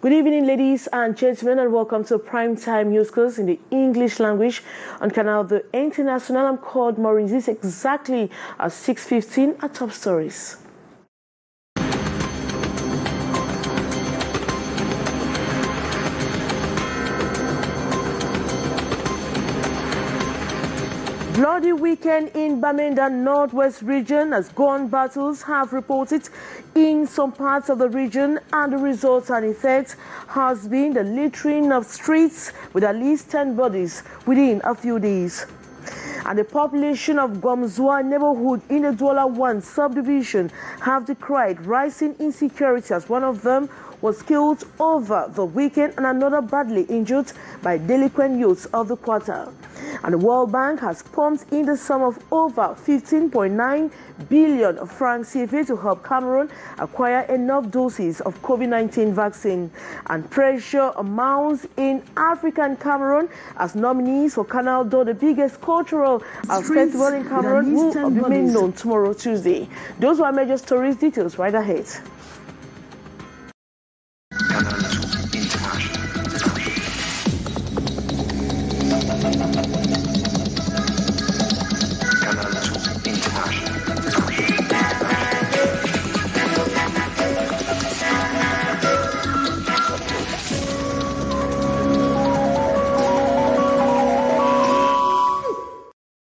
Good evening, ladies and gentlemen, and welcome to Primetime Newscast in the English language on Canal the International. I'm called Maureen. This is exactly at 6:15 at Top Stories. Bloody weekend in Bamenda Northwest region as gun battles have reported in some parts of the region, and the result and effect has been the littering of streets with at least 10 bodies within a few days. And the population of Gomzwa neighborhood in the Douala 1 subdivision have decried rising insecurity as one of them was killed over the weekend and another badly injured by delinquent youths of the quarter. And the World Bank has pumped in the sum of over 15.9 billion francs CFA to help Cameroon acquire enough doses of COVID-19 vaccine. And pressure mounts in African Cameroon as nominees for Canal, the biggest cultural festival in Cameroon, will be made known tomorrow, Tuesday. Those were major stories. Details right ahead.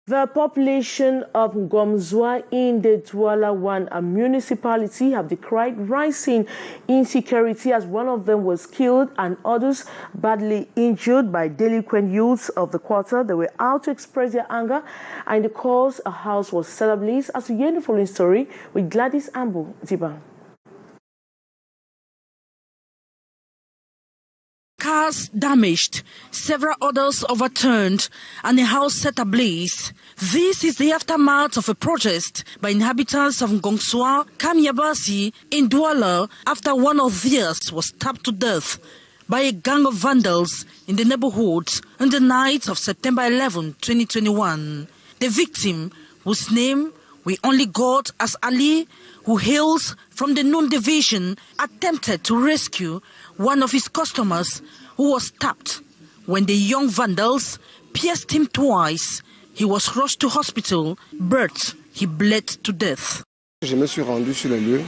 The population of Gomzwa in the Douala 1 municipality have decried rising insecurity as one of them was killed and others badly injured by delinquent youths of the quarter. They were out to express their anger, and in the cause a house was set ablaze. As we hear the following story with Gladys Ambu Ziba. Cars damaged, several others overturned, and a house set ablaze. This is the aftermath of a protest by inhabitants of Ngongswa, Kamyabasi in Douala after one of theirs was stabbed to death by a gang of vandals in the neighborhood on the night of September 11, 2021. The victim, whose name we only got as Ali, who hails from the Noon Division, attempted to rescue one of his customers who was stabbed. When the young vandals pierced him twice, he was rushed to hospital, but he bled to death. Je me suis rendu sur le lieu.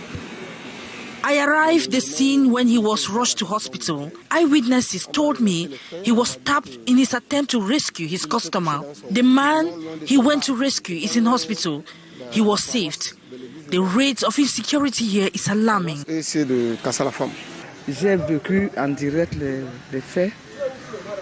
I arrived at the scene when he was rushed to hospital. Eyewitnesses told me he was stabbed in his attempt to rescue his customer. The man he went to rescue is in hospital. He was saved. The rate of insecurity here is alarming. J'ai vécu en direct les faits.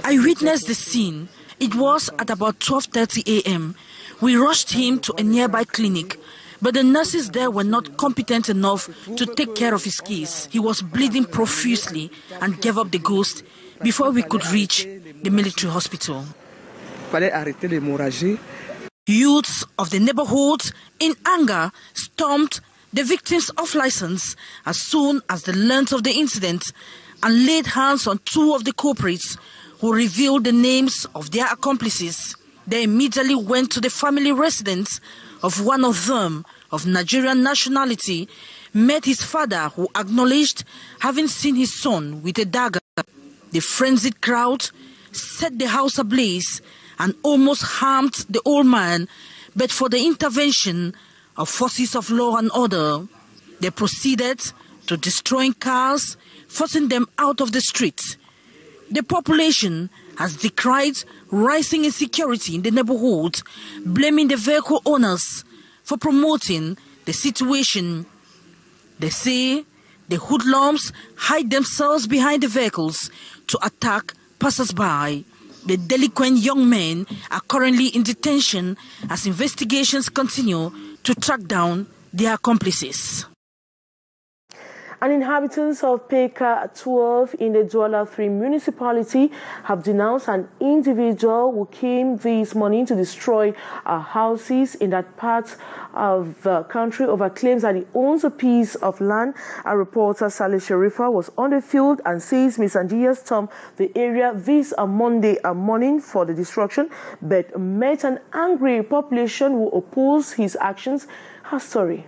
I witnessed the scene. It was at about 12:30 a.m. We rushed him to a nearby clinic, but the nurses there were not competent enough to take care of his case. He was bleeding profusely and gave up the ghost before we could reach the military hospital. Fallait arrêter l'hémorragie. Youths of the neighborhood, in anger, stormed the victims of license as soon as they learned of the incident and laid hands on two of the culprits who revealed the names of their accomplices. They immediately went to the family residence of one of them, of Nigerian nationality, met his father, who acknowledged having seen his son with a dagger. The frenzied crowd set the house ablaze and almost harmed the old man, but for the intervention of forces of law and order. They proceeded to destroying cars, forcing them out of the streets. The population has decried rising insecurity in the neighborhood, blaming the vehicle owners for promoting the situation. They say the hoodlums hide themselves behind the vehicles to attack passers-by. The delinquent young men are currently in detention as investigations continue to track down their accomplices. And inhabitants of Peka 12 in the Douala 3 municipality have denounced an individual who came this morning to destroy houses in that part of the country over claims that he owns a piece of land. Our reporter Saleh Sharifa was on the field and says Ms. Angia stormed the area this Monday morning for the destruction, but met an angry population who opposed his actions. Her story.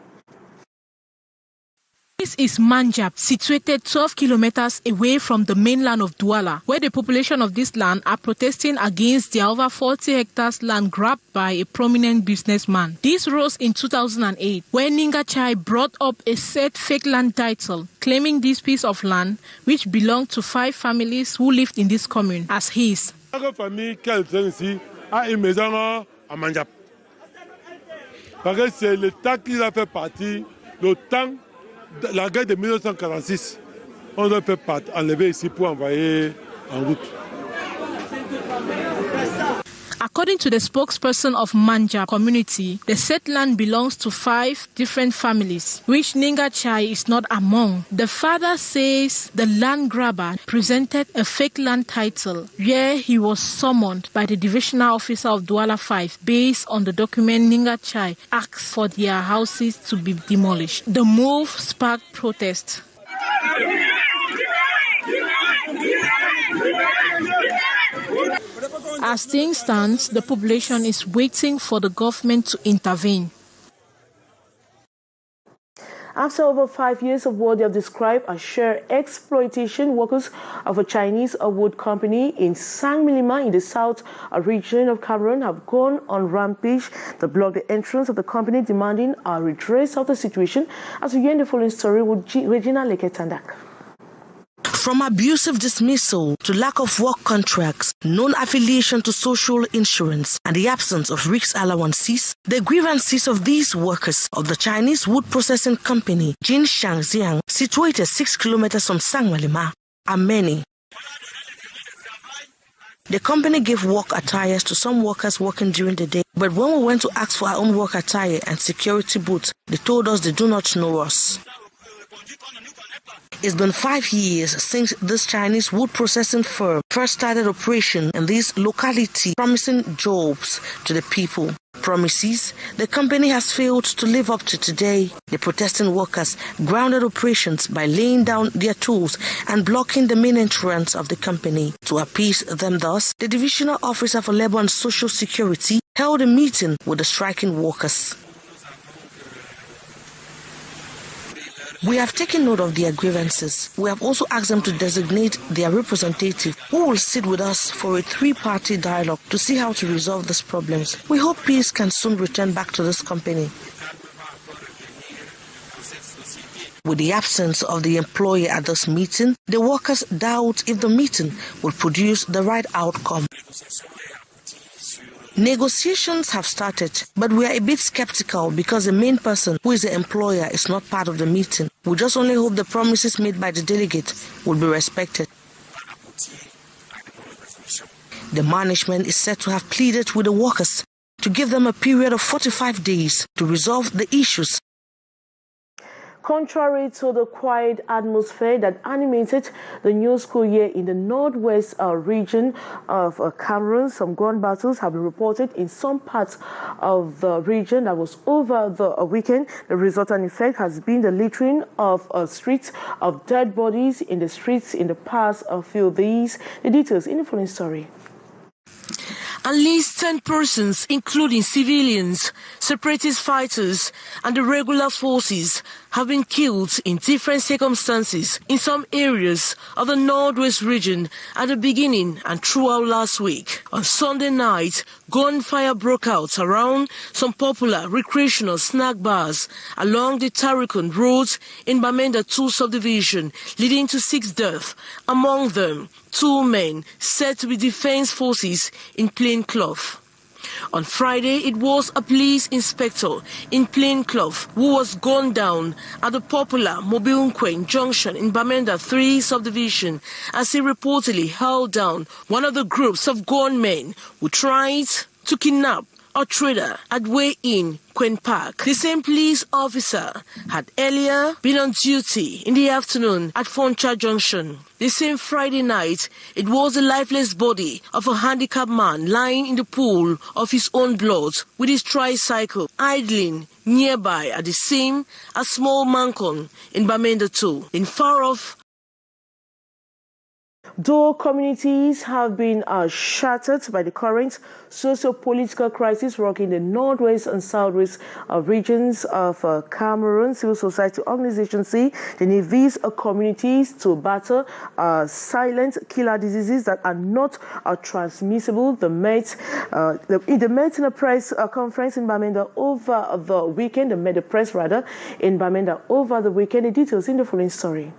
This is Manjab, situated 12 kilometers away from the mainland of Douala, where the population of this land are protesting against their over 40 hectares land grabbed by a prominent businessman. This rose in 2008, when Ninga Chai brought up a said fake land title, claiming this piece of land, which belonged to 5 families who lived in this commune, as his. La famille ici a une maison à Manjab. Parce que c'est l'État qui a fait partie, le temps la guerre de 1946, on a fait enlever ici pour envoyer en route. According to the spokesperson of Manjab community, the said land belongs to 5 different families, which Ninga Chai is not among. The father says the land grabber presented a fake land title where he was summoned by the divisional officer of Douala 5 based on the document Ninga Chai asked for their houses to be demolished. The move sparked protest. As things stand, the population is waiting for the government to intervene. After over 5 years of what they have described as sheer exploitation, workers of a Chinese wood company in Sangmilima in the south region of Cameroon have gone on rampage to block the entrance of the company, demanding a redress of the situation. As we hear in the following story with Regina Leketandak. From abusive dismissal to lack of work contracts, non-affiliation to social insurance, and the absence of risk allowances, the grievances of these workers of the Chinese wood processing company Jinshanxiang, situated 6 kilometers from Sangmalima, are many. The company gave work attires to some workers working during the day, but when we went to ask for our own work attire and security boots, they told us they do not know us. It's been 5 years since this Chinese wood processing firm first started operation in this locality, promising jobs to the people. Promises the company has failed to live up to today. The protesting workers grounded operations by laying down their tools and blocking the main entrance of the company. To appease them thus, the Divisional Officer for Labor and Social Security held a meeting with the striking workers. We have taken note of their grievances. We have also asked them to designate their representative who will sit with us for a 3-party dialogue to see how to resolve these problems. We hope peace can soon return back to this company. With the absence of the employer at this meeting, the workers doubt if the meeting will produce the right outcome. Negotiations have started, but we are a bit skeptical because the main person, who is the employer, is not part of the meeting. We just only hope the promises made by the delegate will be respected. The management is said to have pleaded with the workers to give them a period of 45 days to resolve the issues. Contrary to the quiet atmosphere that animated the new school year in the northwest region of Cameroon, some gun battles have been reported in some parts of the region that was over the weekend. The resultant effect has been the littering of streets of dead bodies in the streets in the past few days. The details in the following story. At least 10 persons, including civilians, separatist fighters, and the regular forces, have been killed in different circumstances in some areas of the northwest region at the beginning and throughout last week. On Sunday night, gunfire broke out around some popular recreational snack bars along the Tarikun Road in Bamenda 2 subdivision, leading to 6 deaths, among them 2 men said to be defense forces in plain cloth. On Friday, it was a police inspector in plain cloth who was gunned down at the popular Mobilunquen Junction in Bamenda 3 subdivision as he reportedly held down one of the groups of gunmen who tried to kidnap or trader at Way Inn, Queen Park. The same police officer had earlier been on duty in the afternoon at Foncha Junction. The same Friday night, it was the lifeless body of a handicapped man lying in the pool of his own blood with his tricycle idling nearby at the same as small Mancon in Bamenda 2. In far off, though communities have been shattered by the current socio-political crisis rocking the northwest and southwest regions of Cameroon, civil society organizations say they need these communities to battle silent killer diseases that are not transmissible. They met in a press conference in Bamenda over the weekend. They met the press in Bamenda over the weekend. The details in the following story.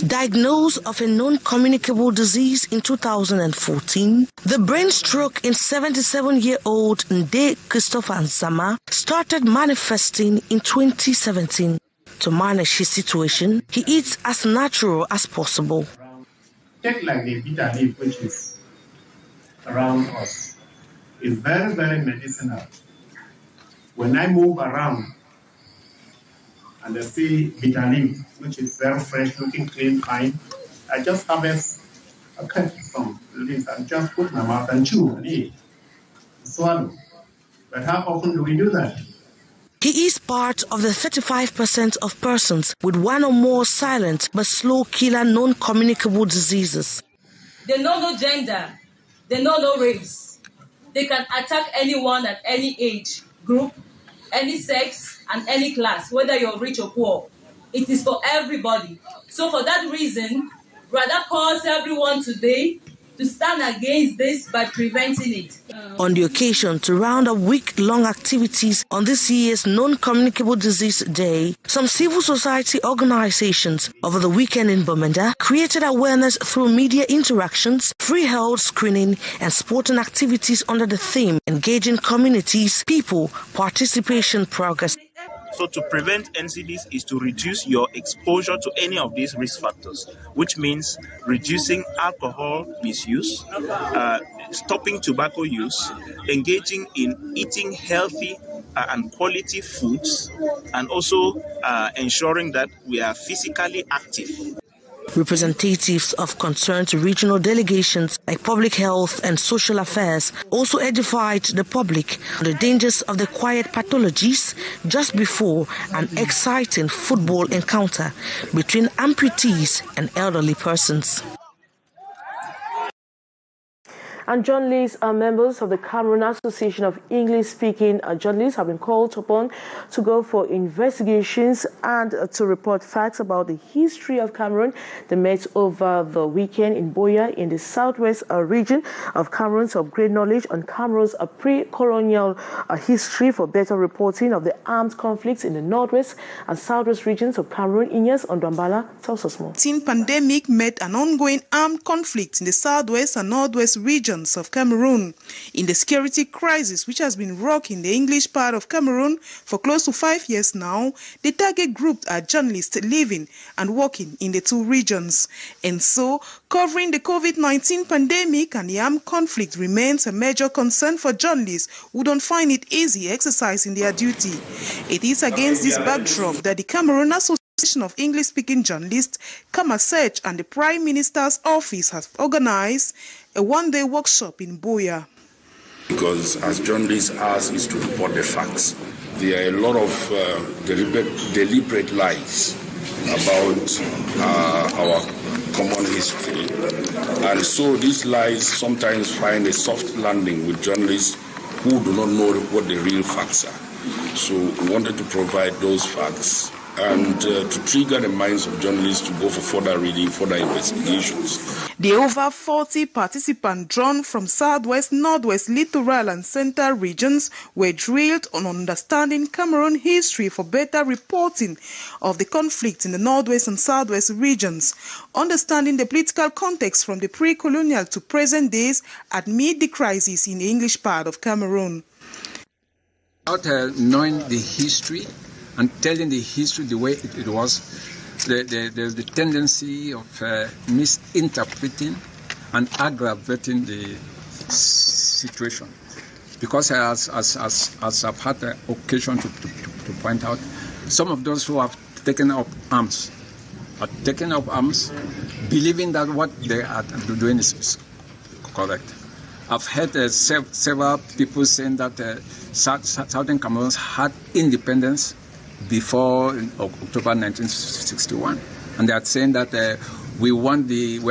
Diagnosed of a non-communicable disease in 2014, the brain stroke in 77-year-old Nde Christopher Nzama started manifesting in 2017. To manage his situation, he eats as natural as possible. Take like the bitter leaf which is around us. It's very, very medicinal. When I move around, and I see bitter leaf, which is very fresh, looking clean, fine, I just harvest a cut from the leaf and just put my mouth and chew and eat, swallow. But how often do we do that? He is part of the 35% of persons with one or more silent but slow killer non-communicable diseases. They know no gender, they know no race. They can attack anyone at any age, group, any sex, and any class, whether you're rich or poor. It is for everybody. So for that reason, rather calls everyone today to stand against this by preventing it. On the occasion to round up week-long activities on this year's Non-Communicable Disease Day, some civil society organizations over the weekend in Bamenda created awareness through media interactions, free health screening, and sporting activities under the theme Engaging Communities, People, Participation, Progress. So to prevent NCDs is to reduce your exposure to any of these risk factors, which means reducing alcohol misuse, stopping tobacco use, engaging in eating healthy and quality foods, and also ensuring that we are physically active. Representatives of concerned regional delegations like Public Health and Social Affairs also edified the public on the dangers of the quiet pathologies just before an exciting football encounter between amputees and elderly persons. And journalists and members of the Cameroon Association of English-Speaking Journalists have been called upon to go for investigations and to report facts about the history of Cameroon. They met over the weekend in Boya in the southwest region of Cameroon to upgrade knowledge on Cameroon's pre-colonial history for better reporting of the armed conflicts in the northwest and southwest regions of Cameroon. Ines Ondwambala tells us more. The pandemic met an ongoing armed conflict in the southwest and northwest regions of Cameroon. In the security crisis which has been rocking the English part of Cameroon for close to 5 years now, the target group are journalists living and working in the two regions. And so, covering the COVID-19 pandemic and the armed conflict remains a major concern for journalists who don't find it easy exercising their duty. It is against this backdrop that the Cameroon Association of English-Speaking Journalists, Camasech, and the Prime Minister's Office has organized a one-day workshop in Boya. Because as journalists, ours is to report the facts. There are a lot of deliberate lies about our common history. And so these lies sometimes find a soft landing with journalists who do not know what the real facts are. So we wanted to provide those facts and to trigger the minds of journalists to go for further reading, further investigations. The over 40 participants drawn from southwest, northwest, littoral and central regions were drilled on understanding Cameroon history for better reporting of the conflicts in the northwest and southwest regions, understanding the political context from the pre-colonial to present days amid the crisis in the English part of Cameroon. Without knowing the history and telling the history the way it was, there's the tendency of misinterpreting and aggravating the situation. because as I've had the occasion to point out, some of those who have taken up arms are taking up arms, believing that what they are doing is correct. I've heard several people saying that Southern Cameroon had independence before October 1961, and they are saying that we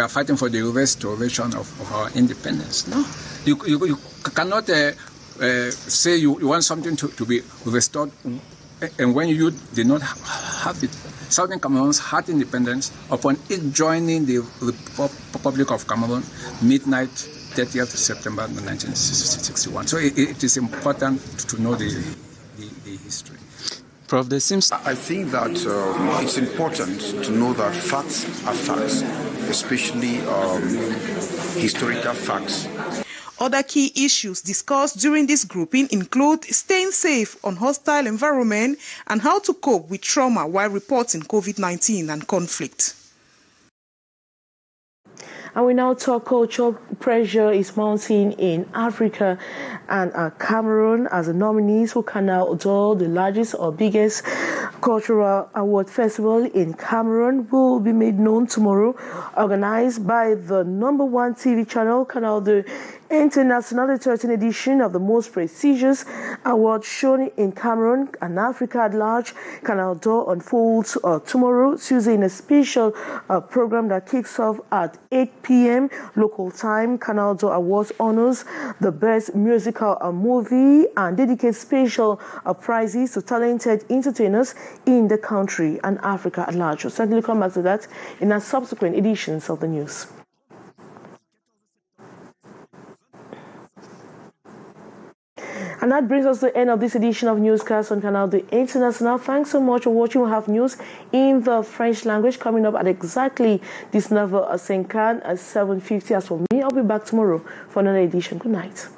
are fighting for the restoration of our independence. No, you cannot say you want something to be restored, and when you did not have it. Southern Cameroon had independence upon it joining the Republic of Cameroon midnight 30th September 1961. So it is important to know the history. Prof, there seems... I think that it's important to know that facts are facts, especially historical facts. Other key issues discussed during this grouping include staying safe on hostile environment and how to cope with trauma while reporting COVID-19 and conflict. And we now talk culture. Pressure is mounting in Africa and Cameroon as the nominees for Canal, the largest or biggest cultural award festival in Cameroon, will be made known tomorrow. Organized by the #1 TV channel, Canal, the International, the 13th edition of the most prestigious award shown in Cameroon and Africa at large, Canal unfolds tomorrow, Tuesday, in a special program that kicks off at 8 p.m. local time. Canal Awards honors the best musical movie and dedicates special prizes to talented entertainers in the country and Africa at large. We'll certainly come back to that in our subsequent editions of the news. And that brings us to the end of this edition of Newscast on Canal the International. Thanks so much for watching. We'll have news in the French language coming up at exactly this level at 7:50. As for me, I'll be back tomorrow for another edition. Good night.